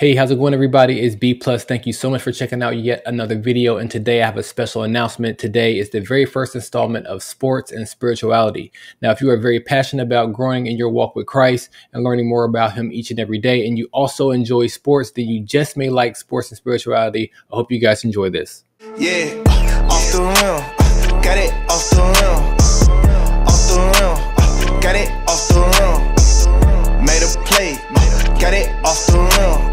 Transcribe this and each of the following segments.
Hey, how's it going, everybody? It's B Plus. Thank you so much for checking out yet another video. And today I have a special announcement. Today is the very first installment of Sports and Spirituality. Now, if you are very passionate about growing in your walk with Christ and learning more about Him each and every day, and you also enjoy sports, then you just may like Sports and Spirituality. I hope you guys enjoy this. Yeah, off the rim, got it off the rim, off the rim, got it off the rim, made a play, got it off the rim.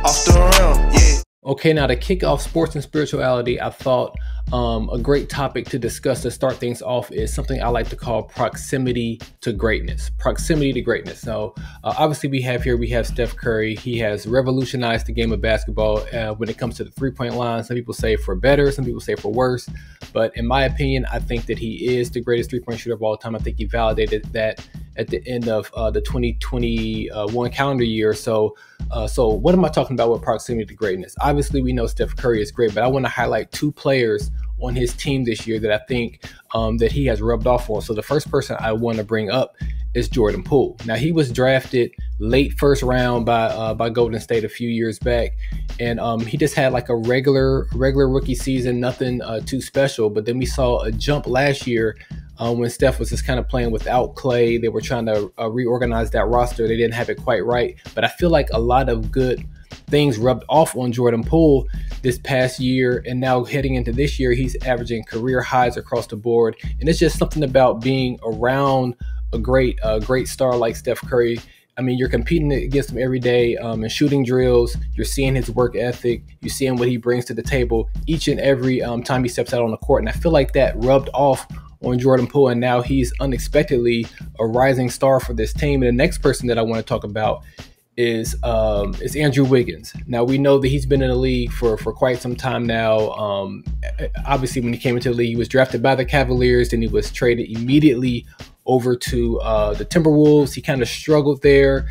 Off the rim, yeah. Okay, now to kick off Sports and Spirituality, I thought a great topic to discuss to start things off is something I like to call proximity to greatness. Proximity to greatness. So obviously we have Steph Curry. He has revolutionized the game of basketball when it comes to the three-point line. Some people say for better, some people say for worse. But in my opinion, I think that he is the greatest three-point shooter of all time. I think he validated that at the end of the 2021 calendar year. So what am I talking about with proximity to greatness? Obviously, we know Steph Curry is great, but I want to highlight two players on his team this year that I think that he has rubbed off on. So the first person I want to bring up is Jordan Poole. Now, he was drafted late first round by Golden State a few years back, and he just had like a regular rookie season, nothing too special. But then we saw a jump last year when Steph was just kind of playing without Clay. They were trying to reorganize that roster. They didn't have it quite right. But I feel like a lot of good things rubbed off on Jordan Poole this past year. And now heading into this year, he's averaging career highs across the board. And it's just something about being around a great star like Steph Curry. I mean, you're competing against him every day in shooting drills. You're seeing his work ethic. You're seeing what he brings to the table each and every time he steps out on the court. And I feel like that rubbed off on Jordan Poole, and now he's unexpectedly a rising star for this team. And the next person that I want to talk about is Andrew Wiggins. Now, we know that he's been in the league for quite some time now. Obviously, when he came into the league, he was drafted by the Cavaliers, and he was traded immediately over to the Timberwolves. He kind of struggled there,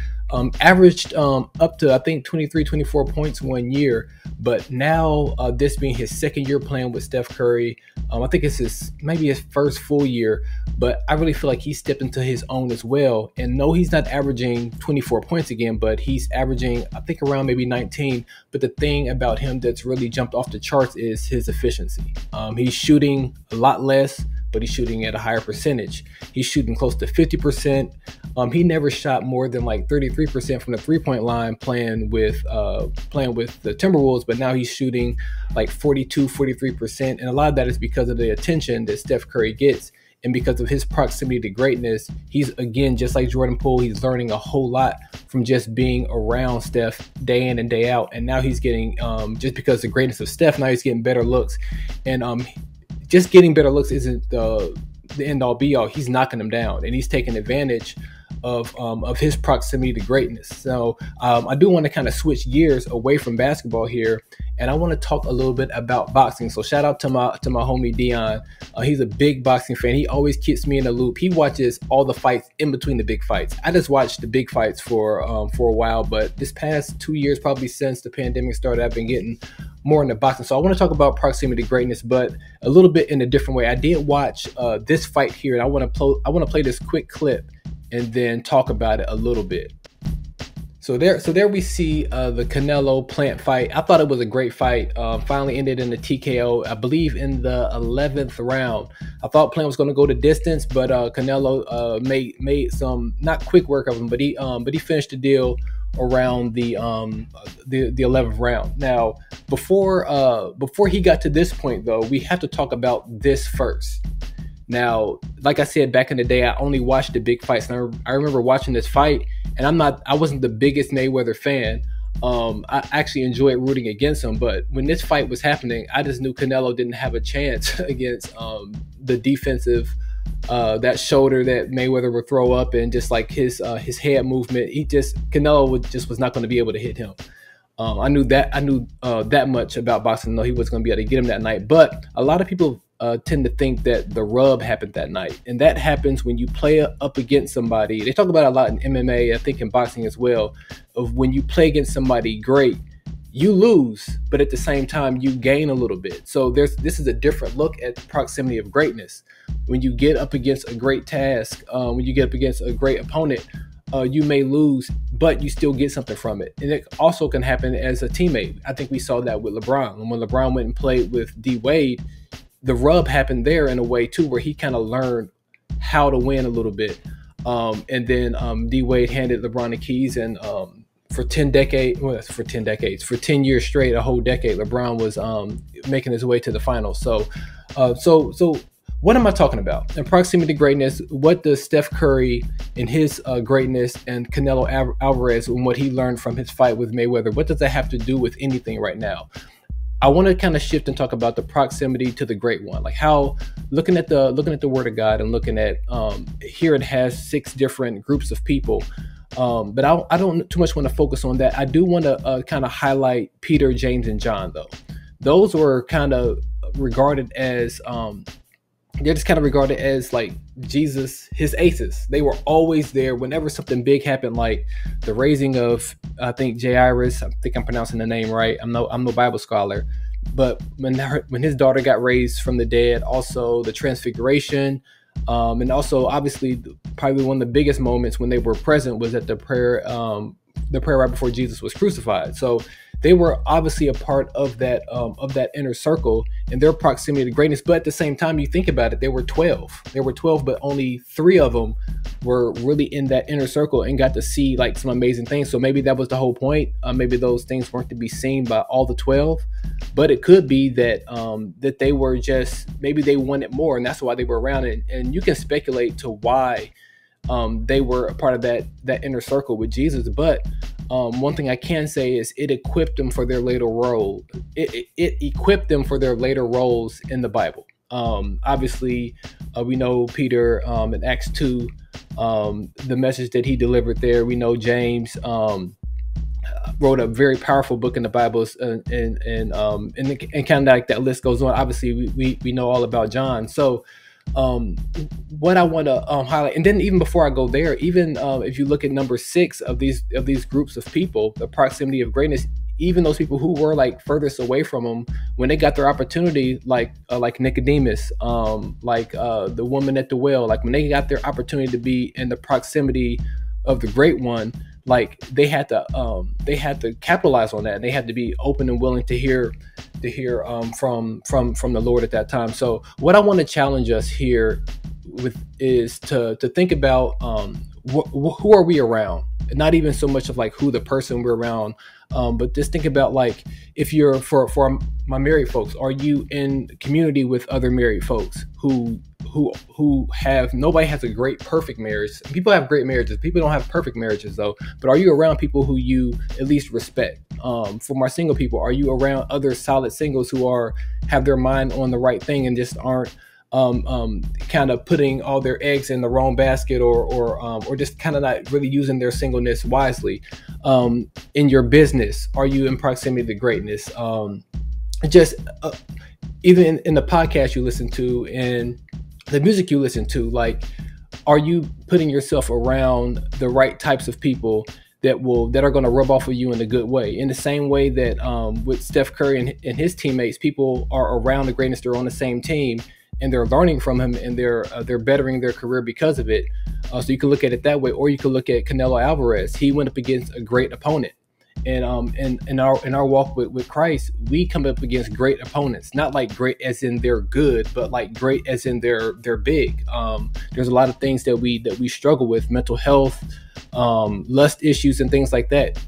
averaged up to, I think, 23, 24 points one year. But now, this being his second year playing with Steph Curry, I think it's maybe his first full year, but I really feel like he stepped into his own as well. And no, he's not averaging 24 points again, but he's averaging, I think, around maybe 19. But the thing about him that's really jumped off the charts is his efficiency. He's shooting a lot less, but he's shooting at a higher percentage. He's shooting close to 50%. He never shot more than like 33% from the three-point line playing with the Timberwolves, but now he's shooting like 42, 43%. And a lot of that is because of the attention that Steph Curry gets. And because of his proximity to greatness, he's, again, just like Jordan Poole, he's learning a whole lot from just being around Steph day in and day out. And now he's getting, just because of the greatness of Steph, now he's getting better looks. And just getting better looks isn't the end all be all. He's knocking them down, and he's taking advantage of his proximity to greatness. So I do want to kind of switch gears away from basketball here, and I want to talk a little bit about boxing. So shout out to my homie Dion. He's a big boxing fan. He always keeps me in the loop. He watches all the fights in between the big fights. I just watched the big fights for a while, but this past 2 years, probably since the pandemic started, I've been getting more into boxing. So I want to talk about proximity to greatness, but a little bit in a different way. I did watch this fight here, and I want to play this quick clip and then talk about it a little bit. So there we see the Canelo Plant fight. I thought it was a great fight. Finally ended in a TKO, I believe in the 11th round. I thought Plant was going to go the distance, but Canelo made some, not quick work of him, but he finished the deal around the 11th round. Now, before he got to this point, though, we have to talk about this first. Now, like I said, back in the day, I only watched the big fights. And I remember watching this fight, and I wasn't the biggest Mayweather fan. I actually enjoyed rooting against him, but when this fight was happening, I just knew Canelo didn't have a chance against the defensive, that shoulder that Mayweather would throw up, and just like his head movement. Canelo was not going to be able to hit him. I knew that much about boxing. No, he was going to be able to get him that night. But a lot of people tend to think that the rub happened that night, and that happens when you play up against somebody. They talk about it a lot in MMA, I think in boxing as well, of when you play against somebody great, you lose, but at the same time you gain a little bit. So this is a different look at the proximity of greatness. When you get up against a great task, when you get up against a great opponent, you may lose, but you still get something from it. And it also can happen as a teammate. I think we saw that with LeBron. And when LeBron went and played with D Wade, the rub happened there in a way too, where he kind of learned how to win a little bit. And then D Wade handed LeBron the keys, and for 10 years straight, a whole decade, LeBron was making his way to the finals. So what am I talking about? In proximity to greatness, what does Steph Curry and his greatness, and Canelo Alvarez and what he learned from his fight with Mayweather, what does that have to do with anything right now? I want to kind of shift and talk about the proximity to the great one, like how looking at the Word of God and looking at here it has 6 different groups of people, but I don't too much want to focus on that. I do want to kind of highlight Peter, James, and John though. Those were kind of regarded as they're just kind of regarded as like Jesus, his aces. They were always there whenever something big happened, like the raising of, I think, Jairus. I think I'm pronouncing the name right. I'm no Bible scholar, but when his daughter got raised from the dead, also the transfiguration, and also obviously probably one of the biggest moments when they were present was at the prayer right before Jesus was crucified. So they were obviously a part of that inner circle and their proximity to greatness. But at the same time, you think about it, there were 12. There were 12, but only 3 of them were really in that inner circle and got to see like some amazing things. So maybe that was the whole point. Maybe those things weren't to be seen by all the 12, but it could be that that they were just, maybe they wanted more, and that's why they were around. And you can speculate to why they were a part of that inner circle with Jesus. But one thing I can say is it equipped them for their later role. It equipped them for their later roles in the Bible. Obviously, we know Peter in Acts 2, the message that he delivered there. We know James wrote a very powerful book in the Bible, and kind of like that list goes on. Obviously, we know all about John. So what I want to highlight, and then even before I go there, even if you look at number 6 of these groups of people, the proximity of greatness, even those people who were like furthest away from them, when they got their opportunity, like Nicodemus, the woman at the well, like when they got their opportunity to be in the proximity of the great one, like they had to capitalize on that, and they had to be open and willing to hear from the Lord at that time. So what I want to challenge us here with is to think about who are we around, not even so much of like who the person we're around, but just think about like if you're for my married folks, are you in community with other married folks who have, nobody has a great perfect marriage. People have great marriages. People don't have perfect marriages though. But are you around people who you at least respect? For my single people, are you around other solid singles who have their mind on the right thing and just aren't kind of putting all their eggs in the wrong basket, or just kind of not really using their singleness wisely? In your business, are you in proximity to greatness? Even in the podcast you listen to and the music you listen to, like, are you putting yourself around the right types of people that are going to rub off of you in a good way? In the same way that with Steph Curry and his teammates, people are around the greatness, they're on the same team, and they're learning from him, and they're bettering their career because of it. So you can look at it that way, or you can look at Canelo Alvarez. He went up against a great opponent. And in our walk with Christ, we come up against great opponents, not like great as in they're good, but like great as in they're big. There's a lot of things that we struggle with, mental health, lust issues, and things like that.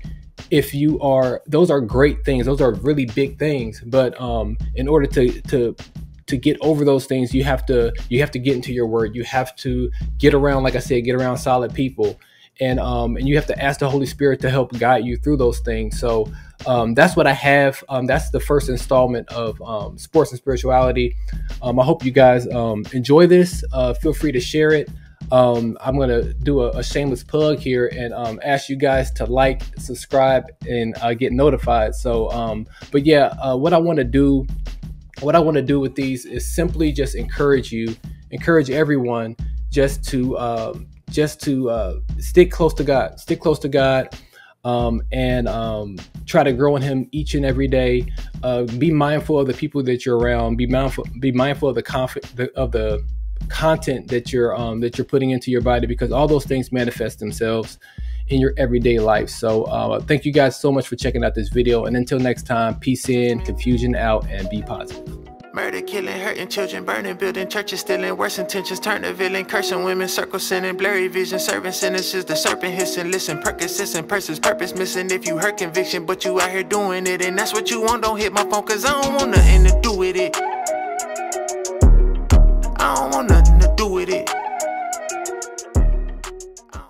Those are great things. Those are really big things. But in order to get over those things, you have to get into your word. You have to get around, like I said, get around solid people. And you have to ask the Holy Spirit to help guide you through those things. So that's what I have. That's the first installment of Sports and Spirituality. I hope you guys enjoy this. Feel free to share it. I'm going to do a shameless plug here and ask you guys to like, subscribe, and get notified. So, but yeah, what I want to do with these is simply just encourage everyone just to stick close to God, and try to grow in Him each and every day. Be mindful of the people that you're around. Be mindful of the content that you're putting into your body, because all those things manifest themselves in your everyday life. So thank you guys so much for checking out this video, and until next time, peace in, confusion out, and be positive. Murder, killing, hurting children, burning, building churches, stealing, worse intentions, turn to villain, cursing women, circle sending, blurry vision, serving sentences, the serpent hissing, listen, Percocets persons, purpose missing. If you hurt conviction, but you out here doing it, and that's what you want, don't hit my phone, cause I don't want nothing to do